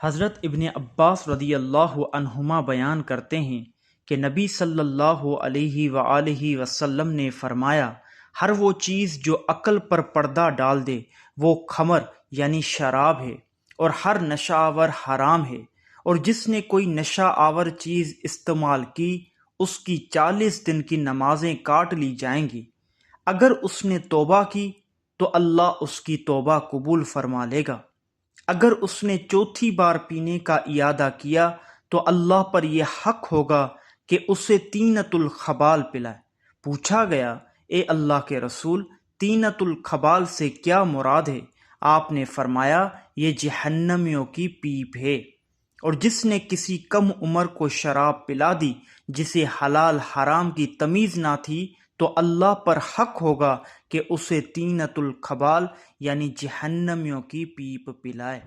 حضرت ابن عباس رضی اللہ عنہما بیان کرتے ہیں کہ نبی صلی اللہ علیہ وآلہ وسلم نے فرمایا، ہر وہ چیز جو عقل پر پردہ ڈال دے وہ خمر یعنی شراب ہے، اور ہر نشہ آور حرام ہے، اور جس نے کوئی نشہ آور چیز استعمال کی اس کی 40 دن کی نمازیں کاٹ لی جائیں گی۔ اگر اس نے توبہ کی تو اللہ اس کی توبہ قبول فرما لے گا۔ اگر اس نے چوتھی بار پینے کا اعادہ کیا تو اللہ پر یہ حق ہوگا کہ اسے طینۃ الخبال پلائے۔ پوچھا گیا، اے اللہ کے رسول، طینۃ الخبال سے کیا مراد ہے؟ آپ نے فرمایا، یہ جہنمیوں کی پیپ ہے۔ اور جس نے کسی کم عمر کو شراب پلا دی جسے حلال حرام کی تمیز نہ تھی تو اللہ پر حق ہوگا کہ اسے طینۃ الخبال یعنی جہنمیوں کی پیپ پلائے۔